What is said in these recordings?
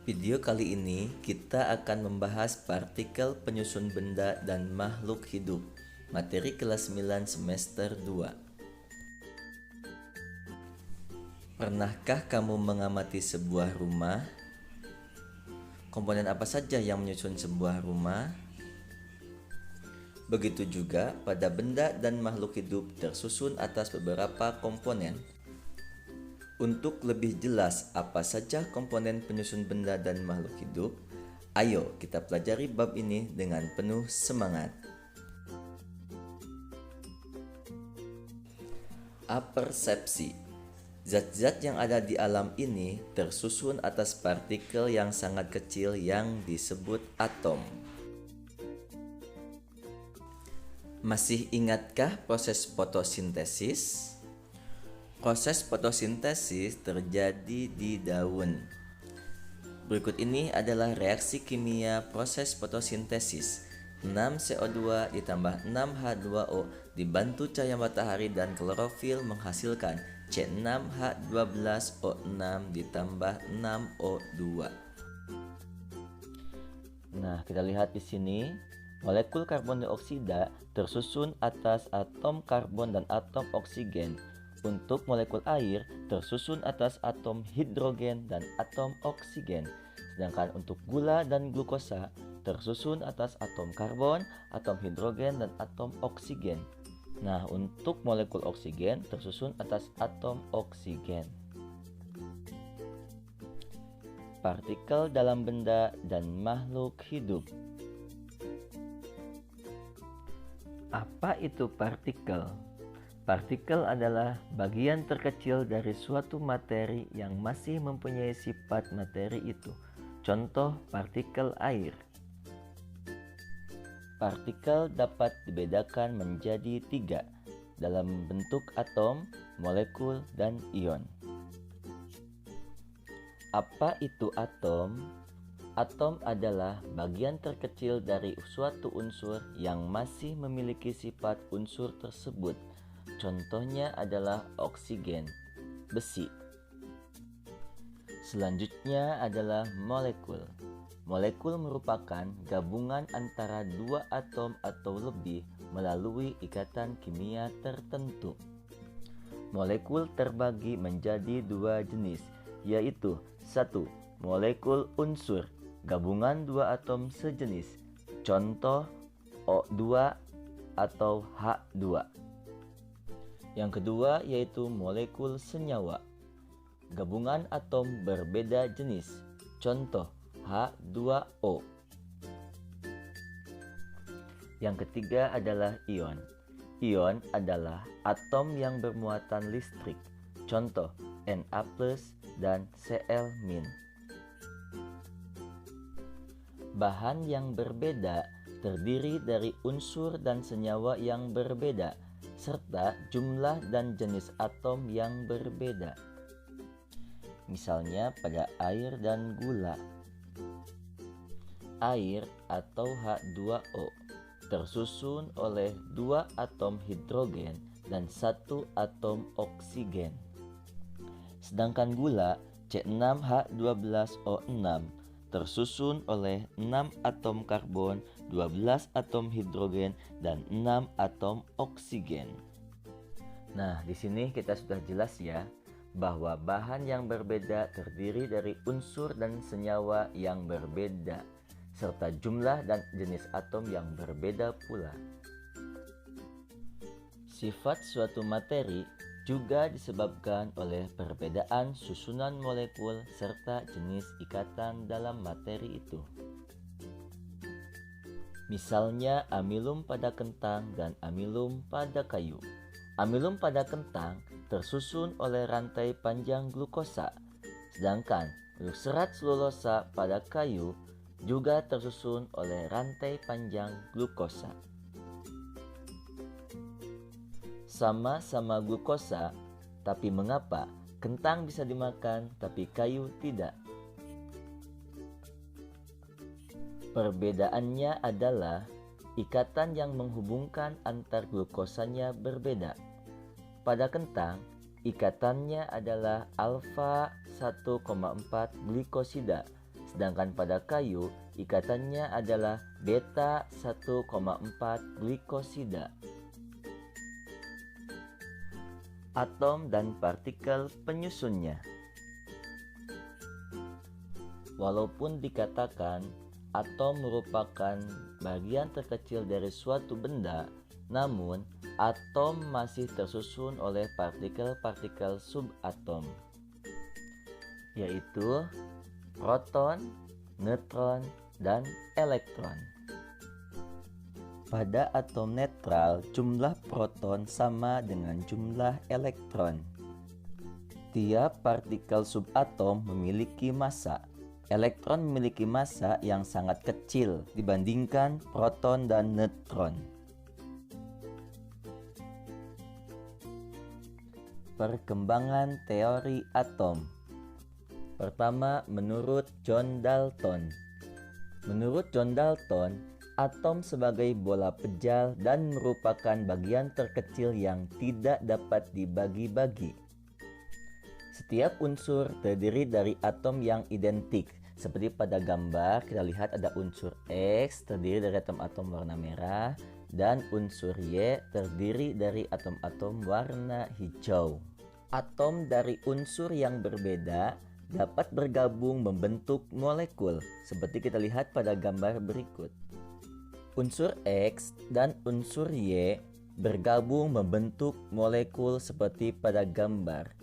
Video kali ini kita akan membahas partikel penyusun benda dan makhluk hidup. Materi kelas 9 semester 2. Pernahkah kamu mengamati sebuah rumah? Komponen apa saja yang menyusun sebuah rumah? Begitu juga pada benda dan makhluk hidup tersusun atas beberapa komponen. Untuk lebih jelas apa saja komponen penyusun benda dan makhluk hidup, ayo kita pelajari bab ini dengan penuh semangat. Apersepsi. Zat-zat yang ada di alam ini tersusun atas partikel yang sangat kecil yang disebut atom. Masih ingatkah proses fotosintesis? Proses fotosintesis terjadi di daun. Berikut ini adalah reaksi kimia proses fotosintesis. 6CO2 ditambah 6H2O dibantu cahaya matahari dan klorofil menghasilkan C6H12O6 ditambah 6O2. Nah, kita lihat di sini, molekul karbon dioksida tersusun atas atom karbon dan atom oksigen. Untuk molekul air tersusun atas atom hidrogen dan atom oksigen. Sedangkan untuk gula dan glukosa tersusun atas atom karbon, atom hidrogen dan atom oksigen. Nah, untuk molekul oksigen tersusun atas atom oksigen. Partikel dalam benda dan makhluk hidup. Apa itu partikel? Partikel adalah bagian terkecil dari suatu materi yang masih mempunyai sifat materi itu. Contoh partikel air. Partikel dapat dibedakan menjadi 3 dalam bentuk atom, molekul, dan ion. Apa itu atom? Atom adalah bagian terkecil dari suatu unsur yang masih memiliki sifat unsur tersebut. Contohnya adalah oksigen, besi. Selanjutnya adalah molekul. Molekul merupakan gabungan antara dua atom atau lebih melalui ikatan kimia tertentu. Molekul terbagi menjadi 2 jenis, yaitu 1. Molekul unsur, gabungan 2 atom sejenis. Contoh O2 atau H2. Yang kedua yaitu molekul senyawa, gabungan atom berbeda jenis. Contoh H2O. Yang ketiga adalah ion. Ion adalah atom yang bermuatan listrik. Contoh Na+ dan Cl-. Bahan yang berbeda terdiri dari unsur dan senyawa yang berbeda, serta jumlah dan jenis atom yang berbeda. Misalnya pada air dan gula. Air atau H2O tersusun oleh 2 atom hidrogen dan 1 atom oksigen. Sedangkan gula C6H12O6 tersusun oleh 6 atom karbon, 12 atom hidrogen, dan 6 atom oksigen. Nah, di sini kita sudah jelas ya, bahwa bahan yang berbeda terdiri dari unsur dan senyawa yang berbeda, serta jumlah dan jenis atom yang berbeda pula. Sifat suatu materi juga disebabkan oleh perbedaan susunan molekul serta jenis ikatan dalam materi itu. Misalnya amilum pada kentang dan amilum pada kayu. Amilum pada kentang tersusun oleh rantai panjang glukosa, sedangkan untuk serat selulosa pada kayu juga tersusun oleh rantai panjang glukosa. Sama-sama glukosa, tapi mengapa kentang bisa dimakan tapi kayu tidak? Perbedaannya adalah ikatan yang menghubungkan antar glukosanya berbeda. Pada kentang, ikatannya adalah alfa 1,4 glikosida, Sedangkan pada kayu, ikatannya adalah beta 1,4 glikosida. Atom dan partikel penyusunnya. Walaupun dikatakan atom merupakan bagian terkecil dari suatu benda, namun atom masih tersusun oleh partikel-partikel subatom, yaitu proton, neutron, dan elektron. Pada atom netral, jumlah proton sama dengan jumlah elektron. Tiap partikel subatom memiliki massa. Elektron memiliki massa yang sangat kecil dibandingkan proton dan neutron. Perkembangan teori atom. Pertama, menurut John Dalton. Menurut John Dalton, atom sebagai bola pejal dan merupakan bagian terkecil yang tidak dapat dibagi-bagi. Setiap unsur terdiri dari atom yang identik. Seperti pada gambar, kita lihat ada unsur X terdiri dari atom-atom warna merah dan unsur Y terdiri dari atom-atom warna hijau. Atom dari unsur yang berbeda dapat bergabung membentuk molekul, seperti kita lihat pada gambar berikut. Unsur X dan unsur Y bergabung membentuk molekul seperti pada gambar.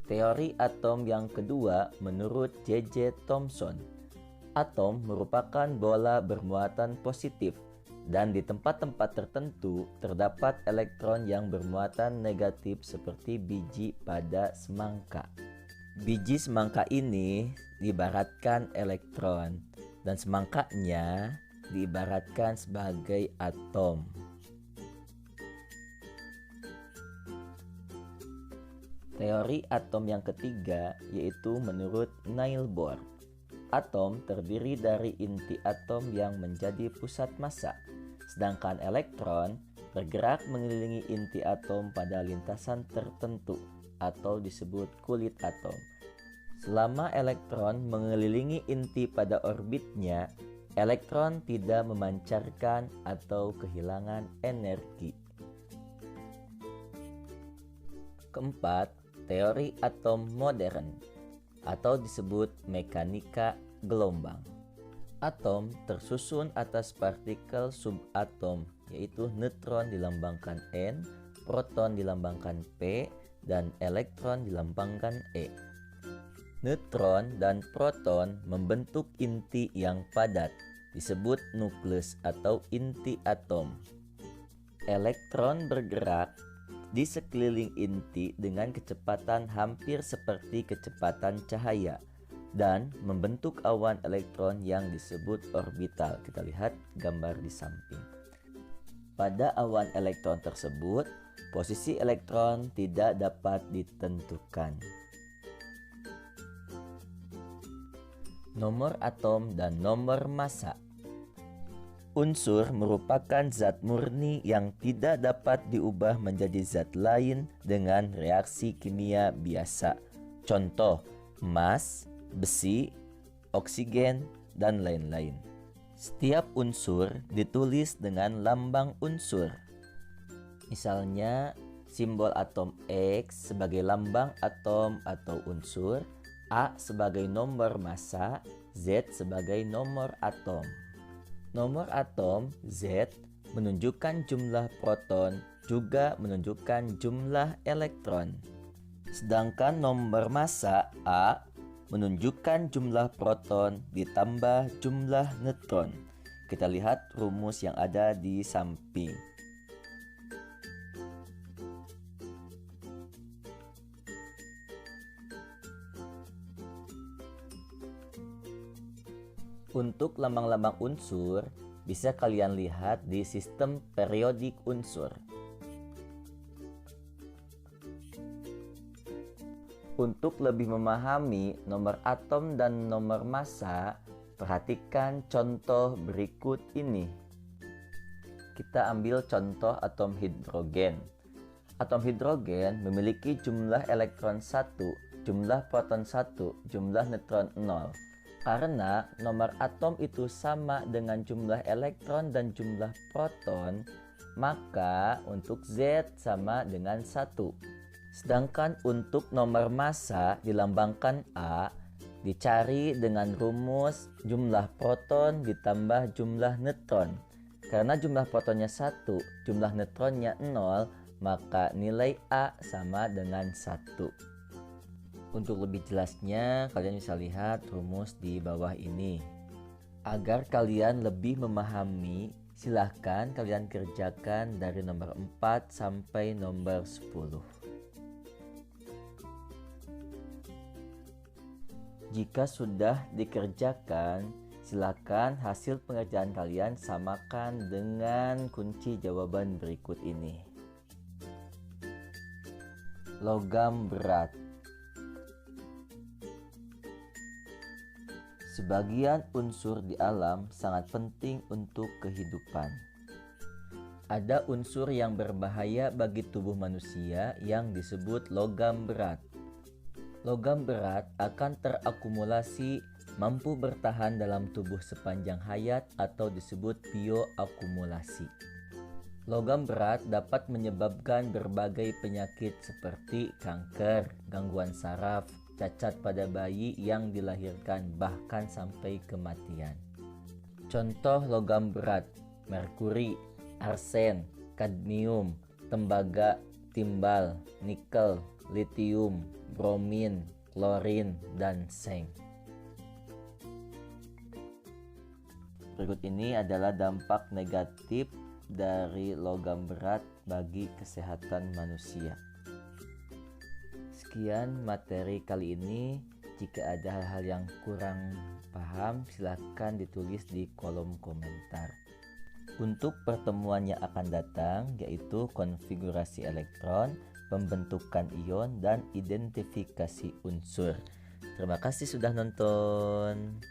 Teori atom yang kedua menurut J.J. Thomson. Atom merupakan bola bermuatan positif, dan di tempat-tempat tertentu terdapat elektron yang bermuatan negatif seperti biji pada semangka. Biji semangka ini diibaratkan elektron dan semangkanya diibaratkan sebagai atom. Teori atom yang ketiga yaitu menurut Niels Bohr. Atom terdiri dari inti atom yang menjadi pusat massa, sedangkan elektron bergerak mengelilingi inti atom pada lintasan tertentu atau disebut kulit atom. Selama elektron mengelilingi inti pada orbitnya, elektron tidak memancarkan atau kehilangan energi. Keempat, teori atom modern atau disebut mekanika gelombang. Atom tersusun atas partikel subatom, yaitu neutron dilambangkan N, proton dilambangkan P, dan elektron dilambangkan E. Neutron dan proton membentuk inti yang padat, disebut nukleus atau inti atom. Elektron bergerak di sekeliling inti dengan kecepatan hampir seperti kecepatan cahaya dan membentuk awan elektron yang disebut orbital. Kita lihat gambar di samping. Pada awan elektron tersebut, posisi elektron tidak dapat ditentukan. Nomor atom dan nomor massa. Unsur merupakan zat murni yang tidak dapat diubah menjadi zat lain dengan reaksi kimia biasa. Contoh, emas, besi, oksigen, dan lain-lain. Setiap unsur ditulis dengan lambang unsur. Misalnya, simbol atom X sebagai lambang atom atau unsur, A sebagai nomor massa, Z sebagai nomor atom. Nomor atom Z menunjukkan jumlah proton, juga menunjukkan jumlah elektron. Sedangkan nomor massa A menunjukkan jumlah proton ditambah jumlah neutron. Kita lihat rumus yang ada di samping. Untuk lambang-lambang unsur, bisa kalian lihat di sistem periodik unsur. Untuk lebih memahami nomor atom dan nomor massa, perhatikan contoh berikut ini. Kita ambil contoh atom hidrogen. Atom hidrogen memiliki jumlah elektron 1, jumlah proton 1, jumlah neutron 0. Karena nomor atom itu sama dengan jumlah elektron dan jumlah proton, maka untuk Z sama dengan 1. Sedangkan untuk nomor massa dilambangkan A, dicari dengan rumus jumlah proton ditambah jumlah neutron. Karena jumlah protonnya 1, jumlah neutronnya 0, maka nilai A sama dengan 1. Untuk lebih jelasnya, kalian bisa lihat rumus di bawah ini. Agar kalian lebih memahami, silahkan kalian kerjakan dari nomor 4 sampai nomor 10. Jika sudah dikerjakan, silakan hasil pengerjaan kalian samakan dengan kunci jawaban berikut ini. Logam berat. Sebagian unsur di alam sangat penting untuk kehidupan. Ada unsur yang berbahaya bagi tubuh manusia yang disebut logam berat. Logam berat akan terakumulasi, mampu bertahan dalam tubuh sepanjang hayat atau disebut bioakumulasi. Logam berat dapat menyebabkan berbagai penyakit seperti kanker, gangguan saraf, cacat pada bayi yang dilahirkan, bahkan sampai kematian. Contoh logam berat: merkuri, arsen, kadmium, tembaga, timbal, nikel, litium, bromin, klorin, dan seng. Berikut ini adalah dampak negatif dari logam berat bagi kesehatan manusia. Sekian materi kali ini. Jika ada hal-hal yang kurang paham, silahkan ditulis di kolom komentar. Untuk pertemuan yang akan datang, yaitu konfigurasi elektron, pembentukan ion, dan identifikasi unsur. Terima kasih sudah nonton.